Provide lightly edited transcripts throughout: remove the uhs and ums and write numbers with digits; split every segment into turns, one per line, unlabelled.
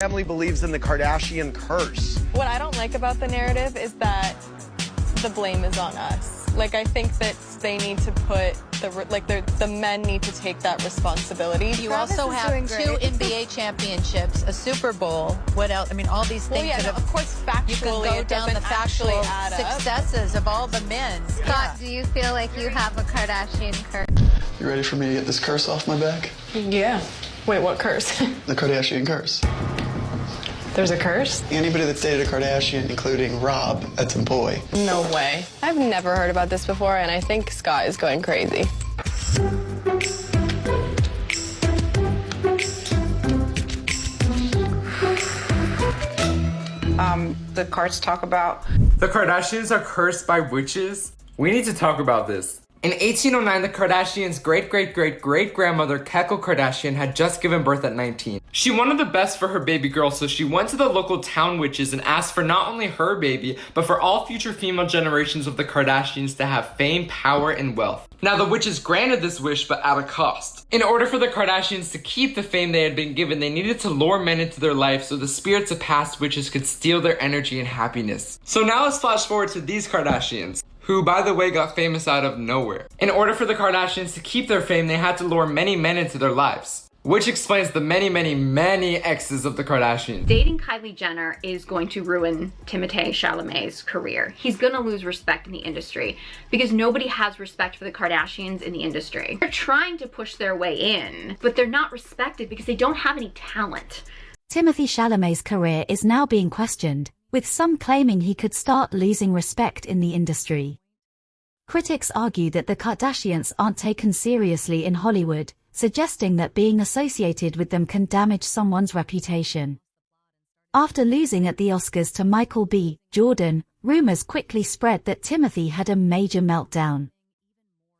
Family believes in the Kardashian curse.
What I don't like about the narrative is that the blame is on us. Like, I think that they need to put the men need to take that responsibility.
You also have 2 NBA championships, a Super Bowl. What else? I mean, all these things.
Well, yeah, of course, factually,
you can go down the factual successes of all the men.
Scott, do you feel like you have a Kardashian curse?
You ready for me to get this curse off my back?
Yeah. Wait, what curse?
The Kardashian curse.
There's a curse?
Anybody that's dated a Kardashian, including Rob, that's a boy.
No way. I've never heard about this before, and I think Scott is going crazy.
The cards talk about
the Kardashians are cursed by witches? We need to talk about this. In 1809, the Kardashians' great-great-great-great-grandmother, Kekel Kardashian, had just given birth at 19. She wanted the best for her baby girl, so she went to the local town witches and asked for not only her baby, but for all future female generations of the Kardashians to have fame, power, and wealth. Now, the witches granted this wish, but at a cost. In order for the Kardashians to keep the fame they had been given, they needed to lure men into their life so the spirits of past witches could steal their energy and happiness. So now let's flash forward to these Kardashians, who, by the way, got famous out of nowhere. In order for the Kardashians to keep their fame, they had to lure many men into their lives, which explains the many exes of the Kardashians.
Dating Kylie Jenner is going to ruin Timothée Chalamet's career. He's gonna lose respect in the industry because nobody has respect for the Kardashians in the industry. They're trying to push their way in, but they're not respected because they don't have any talent.
Timothée Chalamet's career is now being questioned, with some claiming he could start losing respect in the industry. Critics argue that the Kardashians aren't taken seriously in Hollywood, suggesting that being associated with them can damage someone's reputation. After losing at the Oscars to Michael B. Jordan, rumors quickly spread that Timothée had a major meltdown.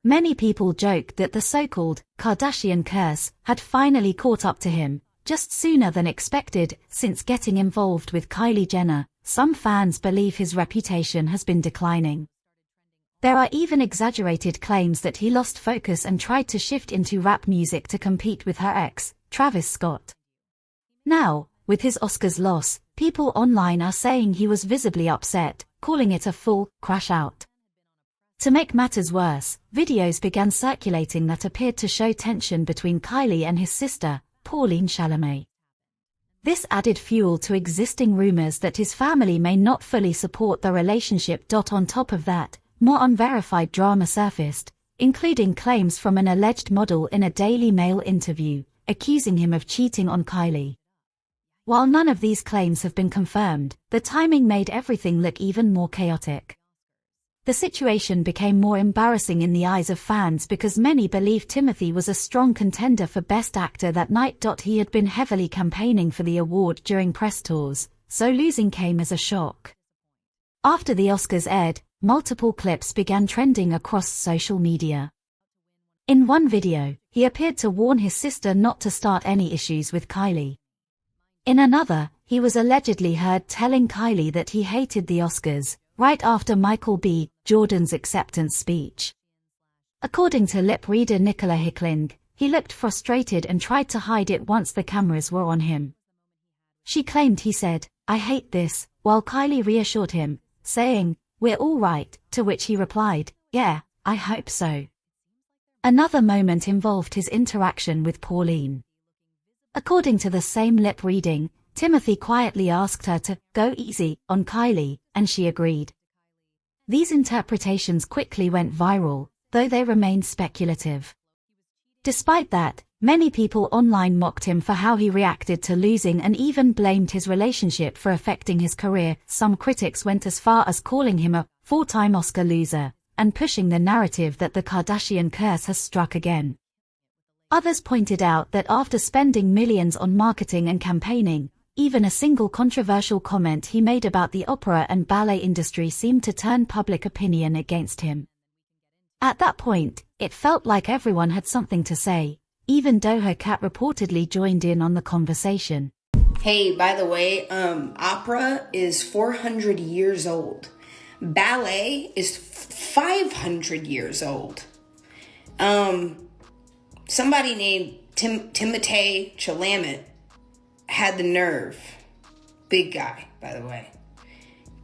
Many people joked that the so-called Kardashian curse had finally caught up to him, just sooner than expected. Since getting involved with Kylie Jenner, some fans believe his reputation has been declining. There are even exaggerated claims that he lost focus and tried to shift into rap music to compete with her ex, Travis Scott. Now, with his Oscars loss, people online are saying he was visibly upset, calling it a full crash out. To make matters worse, videos began circulating that appeared to show tension between Kylie and his sister, Pauline Chalamet. This added fuel to existing rumors that his family may not fully support the relationship. On top of that, more unverified drama surfaced, including claims from an alleged model in a Daily Mail interview, accusing him of cheating on Kylie. While none of these claims have been confirmed, the timing made everything look even more chaotic. The situation became more embarrassing in the eyes of fans because many believed Timothée was a strong contender for Best Actor that night. He had been heavily campaigning for the award during press tours, so losing came as a shock. After the Oscars aired, multiple clips began trending across social media. In one video, he appeared to warn his sister not to start any issues with Kylie. In another, he was allegedly heard telling Kylie that he hated the Oscars, right after Michael B. Jordan's acceptance speech. According to lip reader Nicola Hickling, he looked frustrated and tried to hide it once the cameras were on him. She claimed he said, "I hate this," while Kylie reassured him, saying, "We're all right," to which he replied, "Yeah, I hope so." Another moment involved his interaction with Pauline. According to the same lip reading, Timothée quietly asked her to go easy on Kylie, and she agreed. These interpretations quickly went viral, though they remained speculative. Despite that, many people online mocked him for how he reacted to losing and even blamed his relationship for affecting his career. Some critics went as far as calling him a four-time Oscar loser, and pushing the narrative that the Kardashian curse has struck again. Others pointed out that after spending millions on marketing and campaigning, even a single controversial comment he made about the opera and ballet industry seemed to turn public opinion against him. At that point, it felt like everyone had something to say, even though her cat reportedly joined in on the conversation.
Hey, by the way, opera is 400 years old. Ballet is 500 years old. Somebody named Timothée Chalamet had the nerve, big guy, by the way,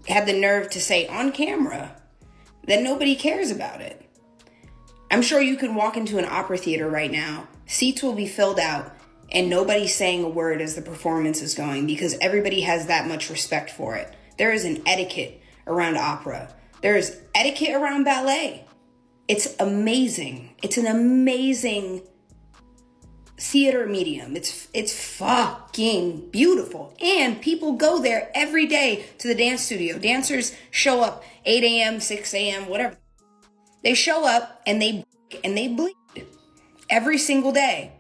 had the nerve to say on camera that nobody cares about it. I'm sure you could walk into an opera theater right now, seats will be filled out, and nobody's saying a word as the performance is going because everybody has that much respect for it. There is an etiquette around opera. There is etiquette around ballet. It's amazing. It's an amazing theater medium. It's fucking beautiful. And people go there every day to the dance studio. Dancers show up 8 a.m., 6 a.m., whatever. They show up and they bleed every single day.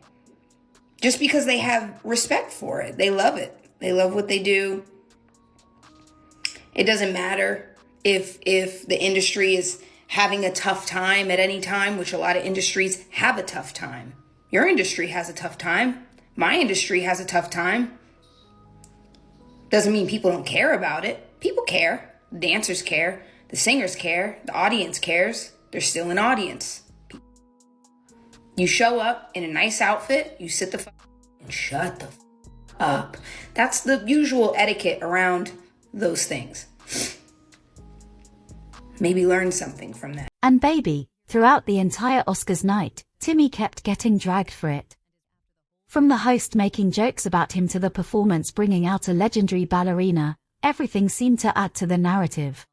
Just because they have respect for it. They love it. They love what they do. It doesn't matter if the industry is having a tough time at any time, which a lot of industries have a tough time. Your industry has a tough time. My industry has a tough time. Doesn't mean people don't care about it. People care. The dancers care. The singers care. The audience cares. There's still an audience. You show up in a nice outfit, you sit the and shut the up. That's the usual etiquette around those things. Maybe learn something from that.
And baby, throughout the entire Oscars night, Timmy kept getting dragged for it. From the host making jokes about him to the performance bringing out a legendary ballerina, everything seemed to add to the narrative.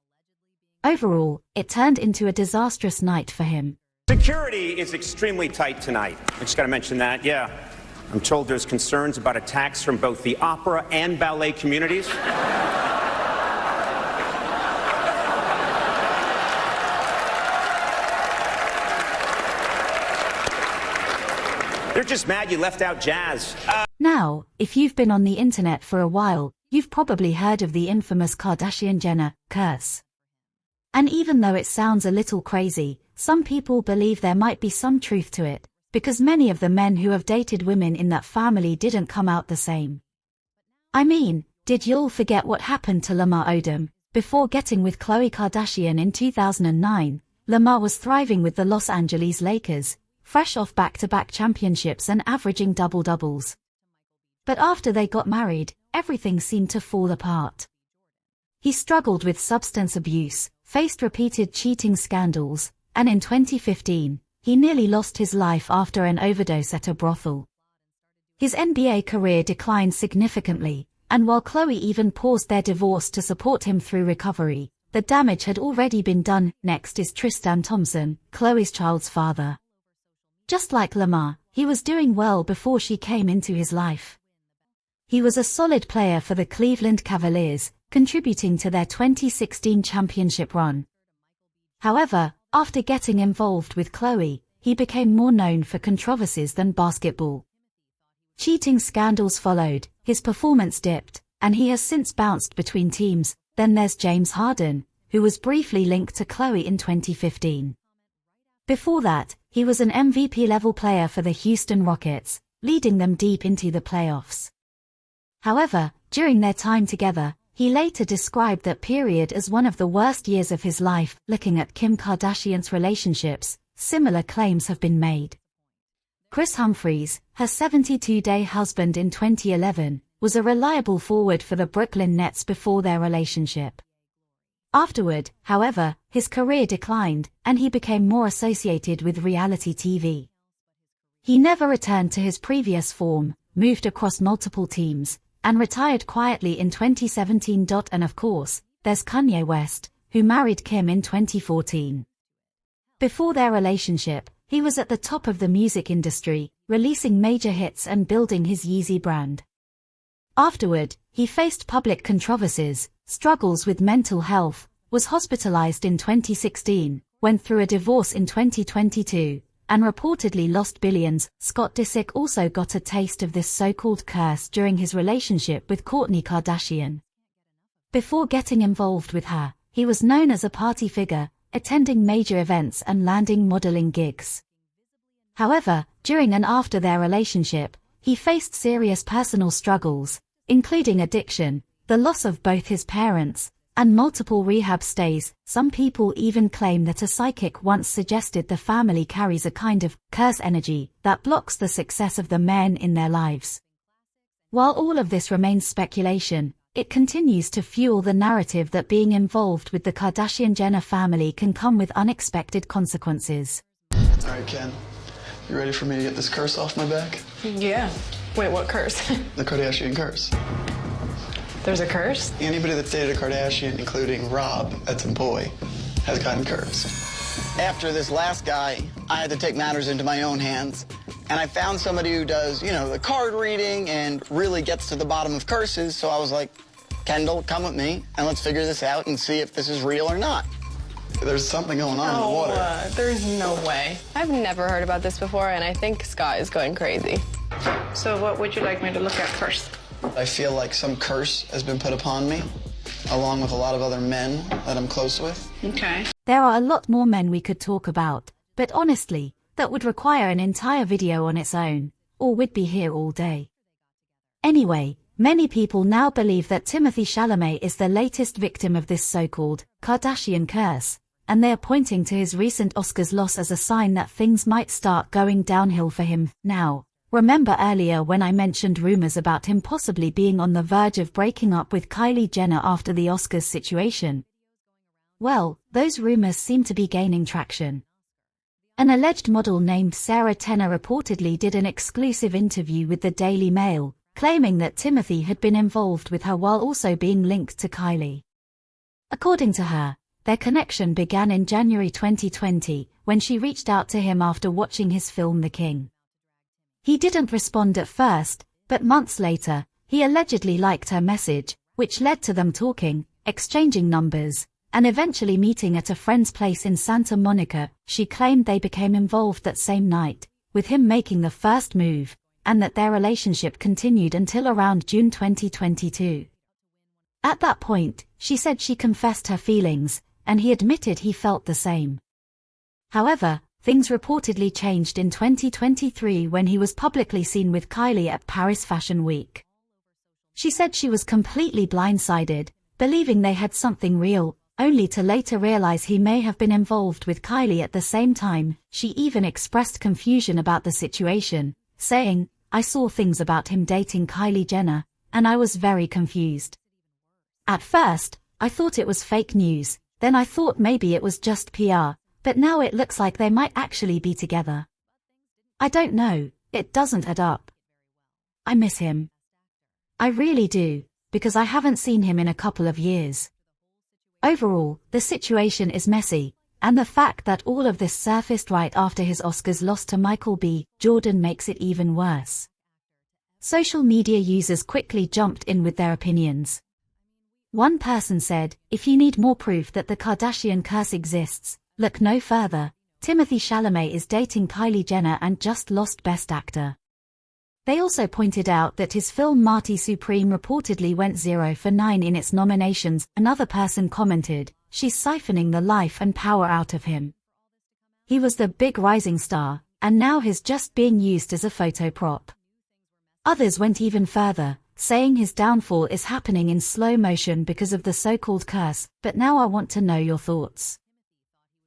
Overall, it turned into a disastrous night for him.
Security is extremely tight tonight. I just got to mention that, yeah. I'm told there's concerns about attacks from both the opera and ballet communities. They're just mad you left out jazz.
Now, if you've been on the internet for a while, you've probably heard of the infamous Kardashian-Jenner curse. And even though it sounds a little crazy, some people believe there might be some truth to it, because many of the men who have dated women in that family didn't come out the same. I mean, did y'all forget what happened to Lamar Odom? Before getting with Khloe Kardashian in 2009, Lamar was thriving with the Los Angeles Lakers, fresh off back-to-back championships and averaging double-doubles. But after they got married, everything seemed to fall apart. He struggled with substance abuse, faced repeated cheating scandals, and in 2015, he nearly lost his life after an overdose at a brothel. His NBA career declined significantly, and while Khloe even paused their divorce to support him through recovery, the damage had already been done. Next is Tristan Thompson, Khloe's child's father. Just like Lamar, he was doing well before she came into his life. He was a solid player for the Cleveland Cavaliers, contributing to their 2016 championship run. However, after getting involved with Khloe, he became more known for controversies than basketball. Cheating scandals followed, his performance dipped, and he has since bounced between teams. Then there's James Harden, who was briefly linked to Khloe in 2015. Before that, he was an MVP-level player for the Houston Rockets, leading them deep into the playoffs. However, during their time together, he later described that period as one of the worst years of his life. Looking at Kim Kardashian's relationships, similar claims have been made. Chris Humphries, her 72-day husband in 2011, was a reliable forward for the Brooklyn Nets before their relationship. Afterward, however, his career declined, and he became more associated with reality TV. He never returned to his previous form, moved across multiple teams, and retired quietly in 2017. And of course, there's Kanye West, who married Kim in 2014. Before their relationship, he was at the top of the music industry, releasing major hits and building his Yeezy brand. Afterward, he faced public controversies, struggles with mental health, was hospitalized in 2016, went through a divorce in 2022, and reportedly lost billions. Scott Disick also got a taste of this so-called curse during his relationship with Kourtney Kardashian. Before getting involved with her, he was known as a party figure, attending major events and landing modeling gigs. However, during and after their relationship, he faced serious personal struggles, including addiction, the loss of both his parents, and multiple rehab stays. Some people even claim that a psychic once suggested the family carries a kind of curse energy that blocks the success of the men in their lives. While all of this remains speculation, it continues to fuel the narrative that being involved with the Kardashian-Jenner family can come with unexpected consequences.
All right, Ken, you ready for me to get this curse off my back?
Yeah. Wait, what curse?
The Kardashian curse.
There's a curse?
Anybody that's dated a Kardashian, including Rob, that's a boy, has gotten cursed. After this last guy, I had to take matters into my own hands. And I found somebody who does, you know, the card reading and really gets to the bottom of curses. So I was like, Kendall, come with me and let's figure this out and see if this is real or not. There's something going on in the water.
There's no way. I've never heard about this before, and I think Scott is going crazy.
So what would you like me to look at first?
I feel like some curse has been put upon me, along with a lot of other men that I'm close with.
Okay.
There are a lot more men we could talk about, but honestly, that would require an entire video on its own, or we'd be here all day. Anyway, many people now believe that Timothée Chalamet is the latest victim of this so-called Kardashian curse, and they are pointing to his recent Oscars loss as a sign that things might start going downhill for him. Now, remember earlier when I mentioned rumors about him possibly being on the verge of breaking up with Kylie Jenner after the Oscars situation? Well, those rumors seem to be gaining traction. An alleged model named Sarah Tenner reportedly did an exclusive interview with the Daily Mail, claiming that Timothée had been involved with her while also being linked to Kylie. According to her, their connection began in January 2020, when she reached out to him after watching his film The King. He didn't respond at first, but months later, he allegedly liked her message, which led to them talking, exchanging numbers, and eventually meeting at a friend's place in Santa Monica. She claimed they became involved that same night, with him making the first move, and that their relationship continued until around June 2022. At that point, she said she confessed her feelings, and he admitted he felt the same. However, things reportedly changed in 2023 when he was publicly seen with Kylie at Paris Fashion Week. She said she was completely blindsided, believing they had something real, only to later realize he may have been involved with Kylie at the same time. She even expressed confusion about the situation, saying, "I saw things about him dating Kylie Jenner, and I was very confused. At first, I thought it was fake news, then I thought maybe it was just PR, but now it looks like they might actually be together. I don't know, it doesn't add up. I miss him. I really do, because I haven't seen him in a couple of years." Overall, the situation is messy, and the fact that all of this surfaced right after his Oscars loss to Michael B. Jordan makes it even worse. Social media users quickly jumped in with their opinions. One person said, "If you need more proof that the Kardashian curse exists, look no further. Timothée Chalamet is dating Kylie Jenner and just lost Best Actor." They also pointed out that his film Marty Supreme reportedly went 0 for 9 in its nominations. Another person commented, "She's siphoning the life and power out of him. He was the big rising star, and now he's just being used as a photo prop." Others went even further, saying his downfall is happening in slow motion because of the so-called curse. But now I want to know your thoughts.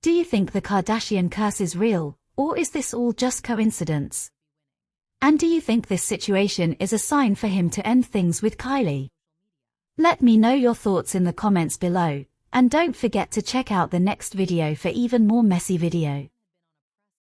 Do you think the Kardashian curse is real, or is this all just coincidence? And do you think this situation is a sign for him to end things with Kylie? Let me know your thoughts in the comments below, and don't forget to check out the next video for even more messy video.